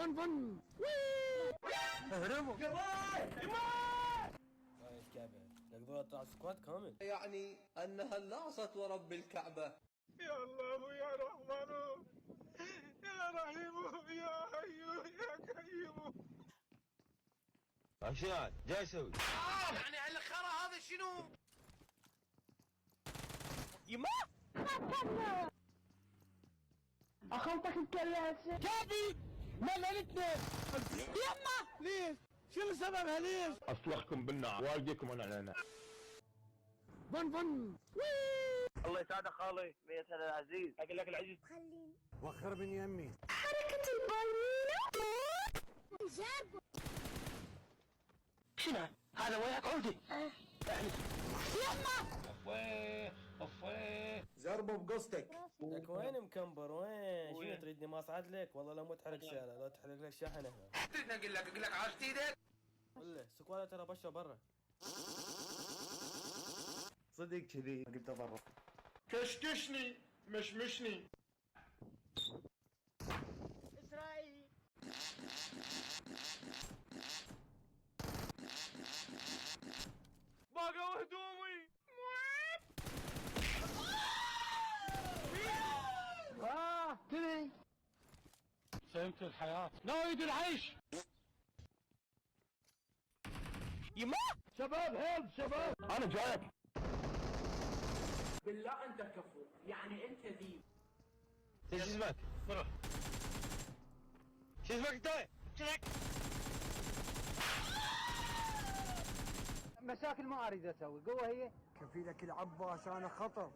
فن فن اهربوا ايش كعبة يقدروا يطلعوا سكواد كامل. يعني أنها اللعصت ورب الكعبة. يا الله يا رحمن يا رحيم يا حي يا قيوم. عشان جاي اسوي يعني هالخرا هذا شنو؟ يما اخلطك الكراسة كابي مللتني يما ليش؟ شو سببها ليش؟ اصلحكم بالنار والديكم انا علينا. فن فن الله يسعدك خالي ميت هلا العزيز. اقول لك العزيز خليني وخر من يمي. حركة البايمينة جاب شنو هذا وياك عودي؟ يما افويه زربوا بقصتك. لك وين مكمبر وين؟ شنو تريدني ما اصعد لك؟ والله لا مو تحرق شارع لا تحرق لك شحنه. تريدني اقول لك عاشت ايدك. ولا سكوالا ترى بشر برا. صدق كذي قلت اضرب. كشكشني مشمشني. اسرائيل باقوا هدومي. تري فهمت الحياة نايد العيش. يما شباب هيلب شباب انا جايك. بالله انت كفو، يعني انت ذيب. شو اسمك؟ فرح شو اسمك انت؟ مشاكل ما اريد اسوي، قوه هي. كفيلك العباس انا خطر.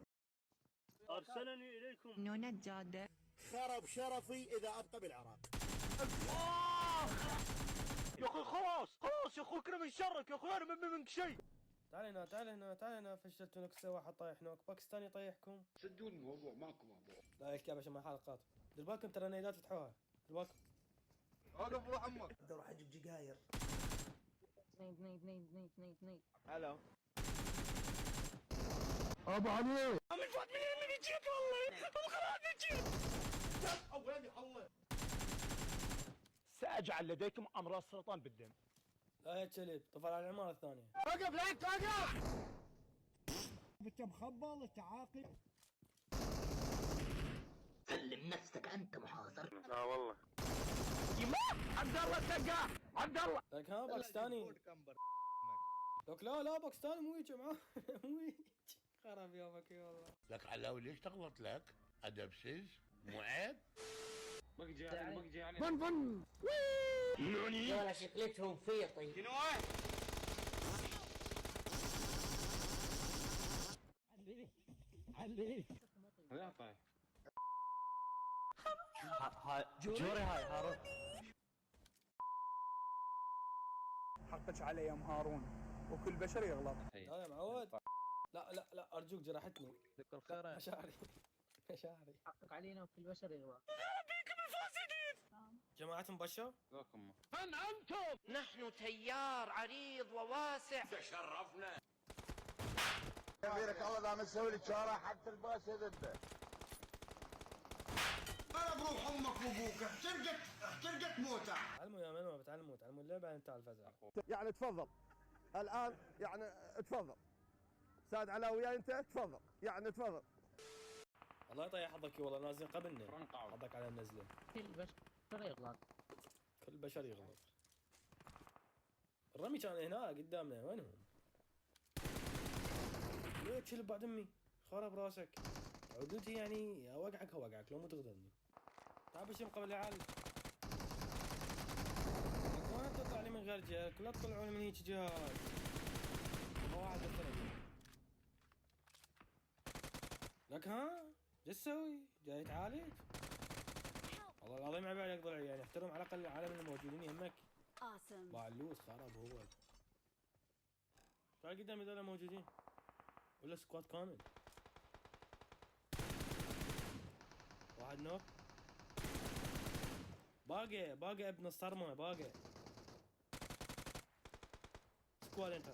ارسلني اليكم نونة جادة خرب شرفي اذا ابقى بالعراق. يا اخوي خلاص يا اخوي كنا من شرك يا اخوي انا ما منك شيء. تعال هنا تعال هنا تعال هنا فشلتوا لك واحد طايح هناك باكستاني يطيحكم. صدقوني الموضوع ماكو موضوع. لا الكعبة عشان ما حلقات. دير بالكم ترى نيدات فتحوها. دير بالكم. اقف روح امك. بدي اروح اجيب جقاير. نيد هلا ابو علي ساجعل لديكم امراض سرطان بالدم. لا يا كلب طفل على العمارة الثانية. وقف لك وقف انت مخبل انت عاقل. سلم نفسك أنت محاصر. لا والله عبد الله السقاح عبد الله لك ها باكستاني. لك لا باكستاني مو يجي معاه مو يجي. خرب يومك يا والله. لك علاوي ليش تغلط لك؟ ادبسز مو عيب؟ بقجي يعني فن فن ولا شكلتهم فيطي. شنو لا طيب جوري هاي هارون. حقك علي يا ام هارون، وكل بشر يغلط. لا يا معود. لا ارجوك جرحتني. ذكر خير مشاعري حقك علينا وكل بشر يغلط. جماعة مبشر. ذاكم نحن تيار عريض وواسع. كبيرك الله دام تسوي لي شارع حتى الباس يذبه. انا بروح امك وابوك احترقت موتة. تعلموا يا منو بتعلموا اللعبة بعدين تعال الفزع. يعني تفضل الان يعني تفضل سعد علاوي انت تفضل يعني تفضل. الله يطيح حظك والله نازلين قبلنا. حظك على النزلة. كل بشر يغلط. كل بشر يغلط. الرمي كان هنا قدامنا وينهم؟ ليه كلب بعد امي خرب راسك. عدوتي يعني اوقعك لو مو تغدرني. تعال بشم قبل العيال. ما تطلع لي من غير جهك لا تطلعوني من هيك جهات. واحد بالثلاثة. لك ها؟ جا تسوي؟ جاي تعالج؟ والله العظيم عبالي يقدر يعني احترم على الاقل العالم الموجودين يمك. بعلوس خرب هو. تعال قدامي ذولا موجودين. ولا سكواد كامل. واحد نوك. باقي ابن الصرمة باقي. سكواد انتر.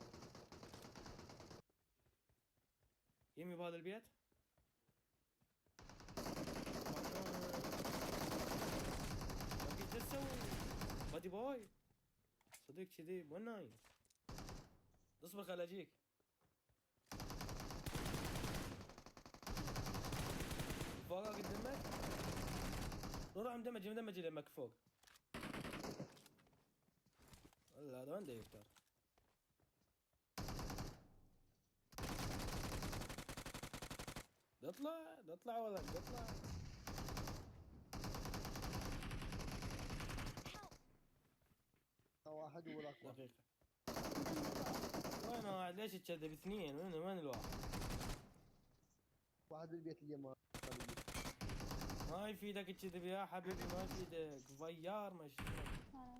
يمي بهذا البيت. ايش تسوي؟ واجي باي صدق كذي وين نايم؟ اصبر خل اجيك. فوق قدامك روح مدمج يمك فوق. والله هذا وين يفتر؟ اطلع ولا اطلع. واحد ولا دقيقة وين واحد؟ ليش تكذب اثنين؟ وين الواحد؟ واحد بالبيت اليمين. ما يفيدك تكذب يا حبيبي، ما يفيدك. فيار مش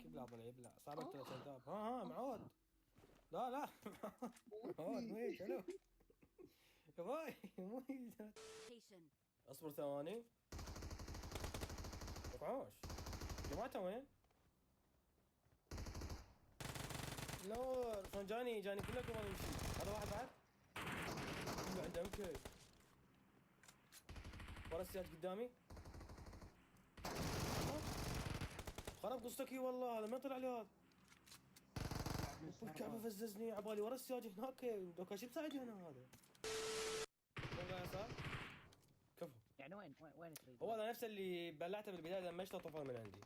كبلا ضلع يبلع صابك 3 كذاب. ها معود. لا معود مو حلو يا باي مو اصبر ثواني. وقعوش جماعته وين؟ نور شلون جاني كله قبل يمشي. هذا واحد بعد كله عنده مكي ورا السياج قدامي. خرب قصتك والله. هذا ما طلع لي هذا الكعبه فززني عبالي ورا السياج هناك. دوكا شو بساعدني انا هذا؟ وين قاعد يسار؟ كفو. يعني وين تريد؟ هو هذا نفسه اللي بلعته بالبدايه لما اشتغل طفل من عندي.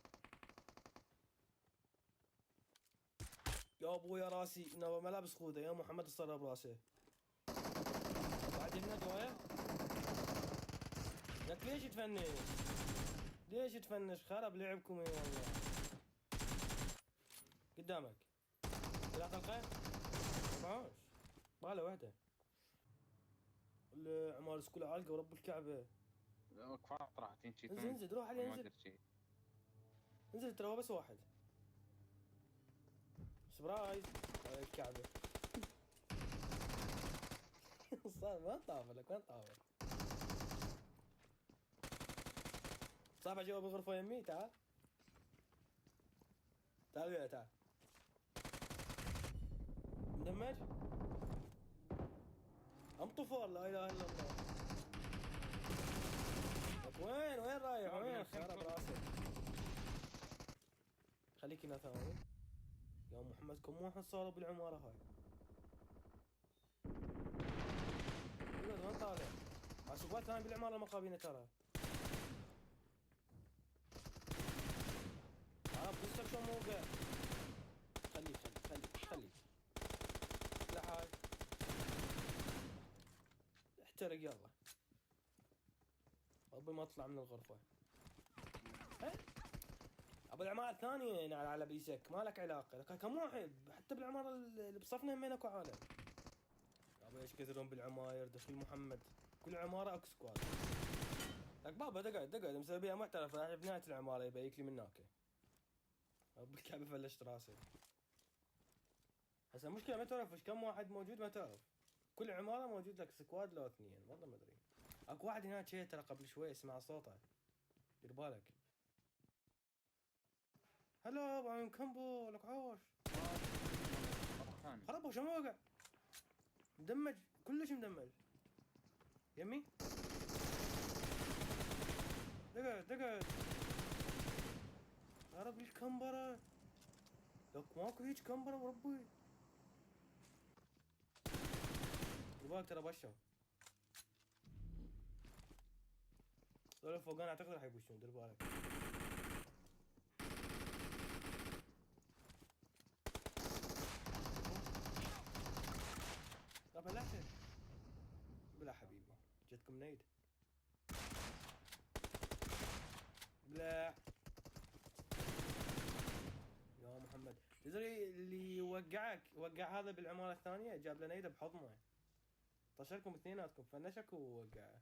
يا ابويا راسي ملابس خوذه يا محمد الصراب براسه. بعد هنا جوايا لك ليش تفنش خرب لعبكم يا الله. قدامك لا خلقه معوش باله وحده. عمال سكول عالقه ورب الكعبه. كفايه راح تمشي. انزل روح عليه انزل ترى هو بس واحد. سبرايز على الكعبه. صار ما طافر لك وين طافر؟ صاحب جوا بالغرفه يمي. تعال وياي تعال. مدمج ام طفر لا اله الا الله. وين رايح؟ وين خرب راسك؟ خليك هنا ثواني يا محمد. كم واحد صاروا بالعماره هاي؟ وين طالع؟ عصبات ثاني بالعماره المقابينه ترى. بصك شو موقع. خليك لا هاي احترق يلا ابي ما اطلع من الغرفه. ابو العماره الثانيه على بيسك ما لك علاقه. لك كم واحد حتى بالعماره اللي بصفنا همين اكو عالم. ابي ايش كثرهم بالعماير. دخيل محمد كل عماره اكو سكواد. لك بابا دقعد مسويها محترف. راح بنايه العماره يبيك لي من هناك. بالكعبه فلشت راسي. هسه المشكله ما تعرف ايش كم واحد موجود. ما تعرف كل عماره موجود لك سكواد لو 2 والله ما ادري. اكو واحد هناك شيء ترى قبل شوي اسمع صوته دير بالك. هلا ابو عيون كمبو لك عوش. خربوا شو موقع مدمج كلش مدمج يمي. دقعد هرب الكمبرة. لك ماكو هيج كمبرة وربي. دبالك ترى بشم دول فوقان اعتقد راح يبوشون. دير بالك. لا بلعته بلا حبيبي جتكم نيد بلا يا محمد. تدري اللي وقع هذا بالعمارة الثانية جاب له نيده بحضنه. طشركم اثنيناتكم فنشك ووقعه.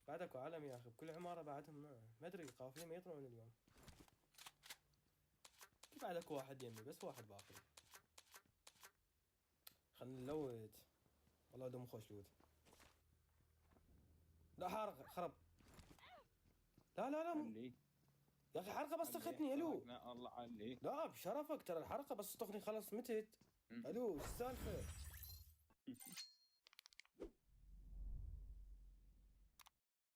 بعد اكو عالم يا اخي بكل عمارة بعدهم ما ادري قافلين ما يطلعون اليوم. بعد اكو واحد يمي بس واحد باقي. خلنا نلوت والله دم خوش لود. لا حارق خرب. لا يا اخي حرقه بس طختني. الو الله عليك. لا بشرفك ترى الحرقه بس طختني خلص متت. الو ايش السالفه؟